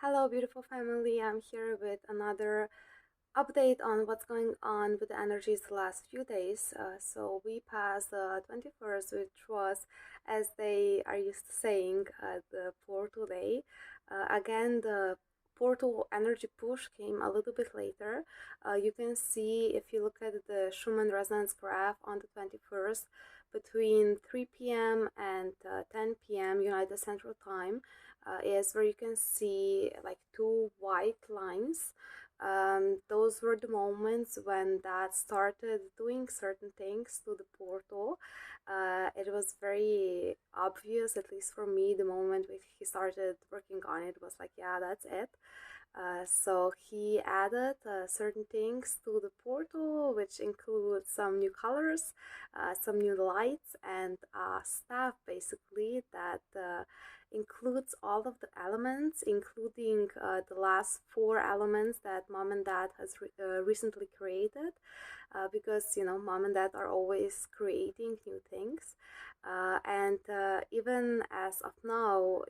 Hello, beautiful family. I'm here with another update on what's going on with the energies the last few days. So we passed the 21st, which was, as they are used to saying, the portal day. Again, the portal energy push came a little bit later. You can see if you look at the Schumann resonance graph on the 21st, between 3 p.m. and 10 p.m. United Central Time, is where you can see like two white lines. Those were the moments when Dad started doing certain things to the portal. It was very obvious, at least for me, the moment when he started working on it was like, yeah, that's it. So he added certain things to the portal, which include some new colors, some new lights, and staff basically that includes all of the elements, including the last four elements that mom and dad has recently created, because mom and dad are always creating new things, and even as of now,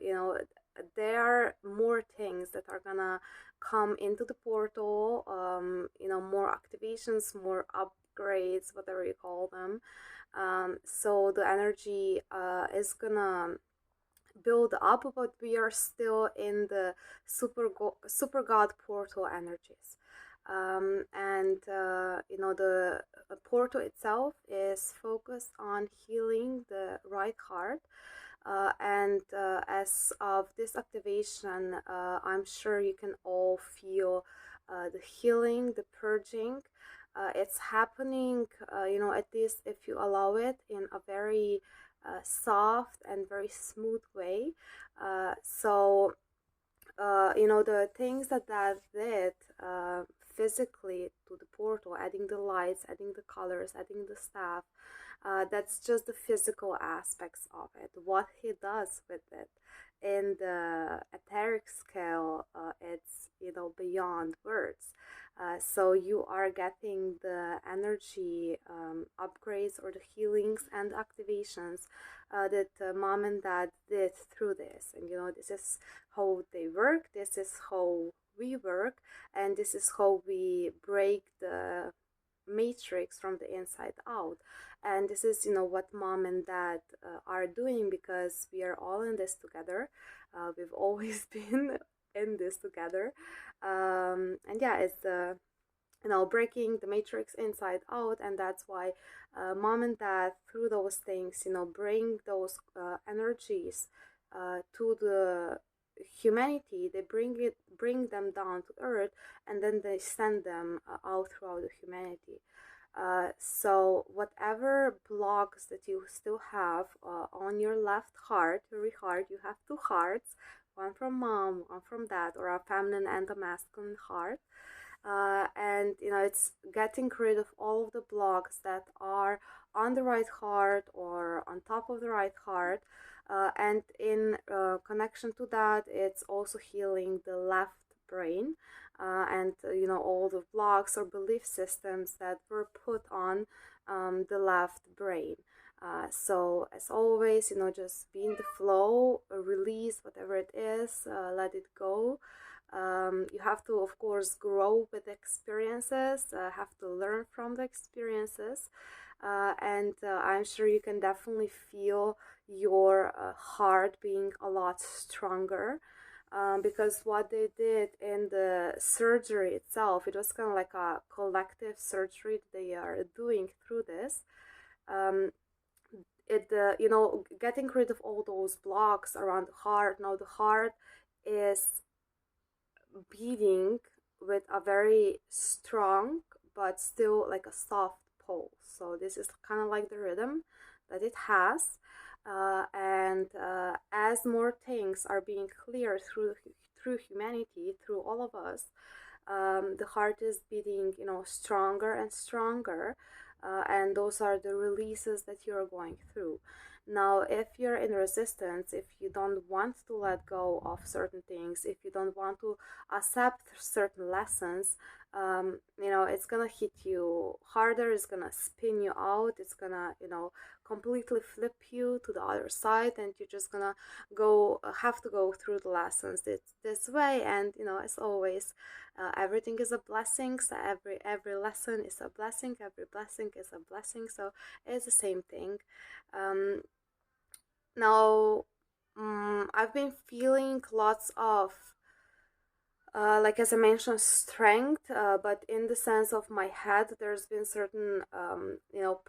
there are more things that are gonna come into the portal, more activations, more upgrades, whatever you call them. So the energy is gonna build up, but we are still in the super god portal energies. And the portal itself is focused on healing the right heart, and as of this activation, I'm sure you can all feel the healing, the purging. It's happening, at least if you allow it, in a very soft and very smooth way. The things that did physically to the portal, adding the lights, adding the colors, adding the stuff, that's just the physical aspects of it. What he does with it in the etheric scale, it's beyond words. So you are getting the energy upgrades or the healings and activations that mom and dad did through this. And this is how they work, this is how we work, and this is how we break the matrix from the inside out. And this is what mom and dad are doing, because we are all in this together. We've always been in this together, and yeah, it's the breaking the matrix inside out. And that's why mom and dad, through those things, bring those energies to the humanity. They bring them down to earth, and then they send them out throughout the humanity. So whatever blocks that you still have on your left heart, your heart, you have two hearts, one from mom, one from dad, or a feminine and a masculine heart. And it's getting rid of all of the blocks that are on the right heart or on top of the right heart, and in connection to that, it's also healing the left brain, and all the blocks or belief systems that were put on the left brain. So as always, just be in the flow, release whatever it is, let it go. You have to, of course, grow with experiences, have to learn from the experiences, and I'm sure you can definitely feel your heart being a lot stronger, because what they did in the surgery itself, it was kind of like a collective surgery that they are doing through this. Um, getting rid of all those blocks around the heart. Now the heart is beating with a very strong but still like a soft pulse. So this is kind of like the rhythm that it has. And as more things are being cleared through humanity, through all of us, the heart is beating, stronger and stronger, and those are the releases that you're going through. Now, if you're in resistance, if you don't want to let go of certain things, if you don't want to accept certain lessons, it's gonna hit you harder, it's gonna spin you out, it's gonna, completely flip you to the other side, and you're just gonna go have to go through the lessons this way. And as always, everything is a blessing. So every lesson is a blessing, every blessing is a blessing. So it's the same thing. um, Now, I've been feeling lots of, like as I mentioned, strength, but in the sense of my head, there's been certain,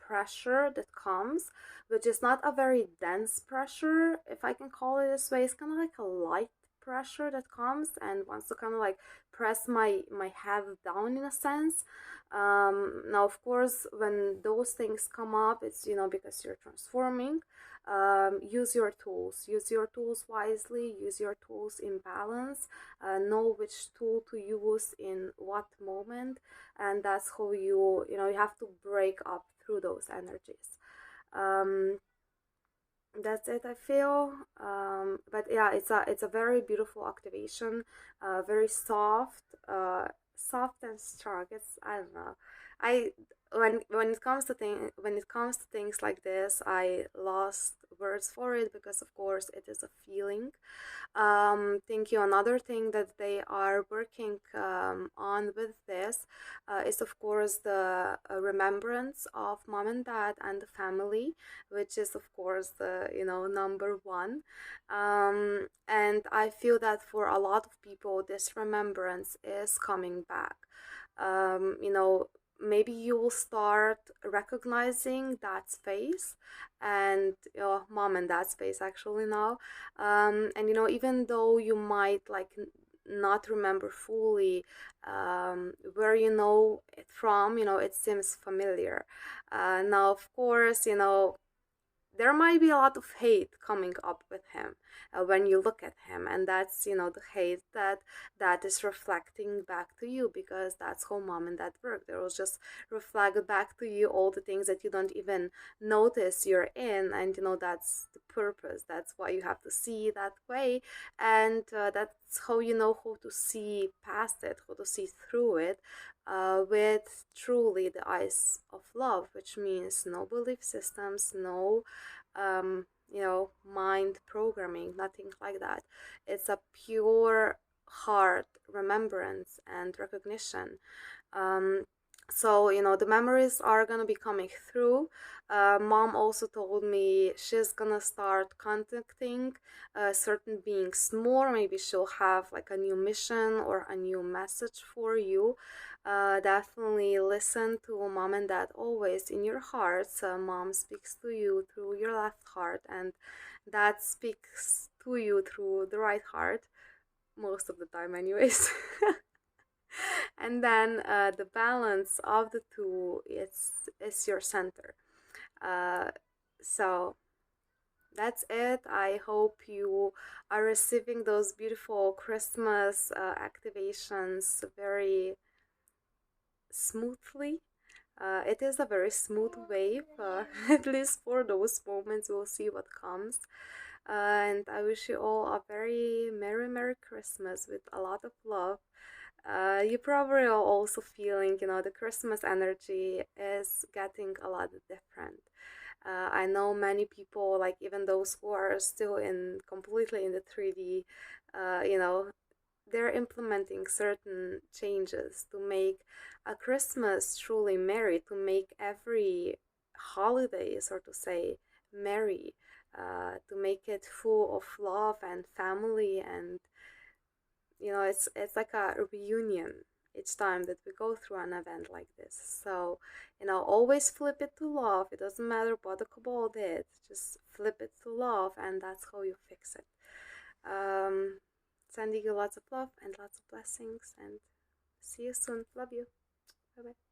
pressure that comes, which is not a very dense pressure, if I can call it this way. It's kind of like a light pressure that comes and wants to kind of like press my head down in a sense. Now, of course, when those things come up, it's because you're transforming. Use your tools wisely, use your tools in balance, know which tool to use in what moment, and that's how you have to break up through those energies. um, that's it, I feel. But yeah, it's a very beautiful activation, very soft, soft and strong. It's, I don't know, I when it comes to things like this, I lost words for it, because of course it is a feeling. Thank you. Another thing that they are working on with this is, of course, the remembrance of mom and dad and the family, which is, of course, the number one. And I feel that for a lot of people, this remembrance is coming back. Maybe you will start recognizing that space, and your mom and dad space actually now. And even though you might like not remember fully where you know it from, it seems familiar. Now, of course, there might be a lot of hate coming up with him when you look at him, and that's the hate that is reflecting back to you, because that's how mom and dad work. They will just reflect back to you all the things that you don't even notice you're in, and that's the purpose. That's why you have to see that way, and that's how you know how to see past it, how to see through it, with truly the eyes of love, which means no belief systems, no mind programming, nothing like that. It's a pure heart remembrance and recognition. um, so the memories are gonna be coming through. Mom also told me she's gonna start contacting certain beings more. Maybe she'll have like a new mission or a new message for you. Definitely listen to mom and dad always in your hearts. Mom speaks to you through your left heart, and dad speaks to you through the right heart, most of the time anyways. And then the balance of the two is your center. So that's it. I hope you are receiving those beautiful Christmas activations very smoothly. It is a very smooth wave, at least for those moments. We'll see what comes. And I wish you all a very Merry Christmas with a lot of love. You probably are also feeling, the Christmas energy is getting a lot different. I know many people, like even those who are still completely in the 3D, they're implementing certain changes to make a Christmas truly merry, to make every holiday, so to say, merry, to make it full of love and family, and it's like a reunion each time that we go through an event like this. So always flip it to love. It doesn't matter what the cabal did, just flip it to love, and that's how you fix it. Sending you lots of love and lots of blessings, and see you soon. Love you. Bye bye.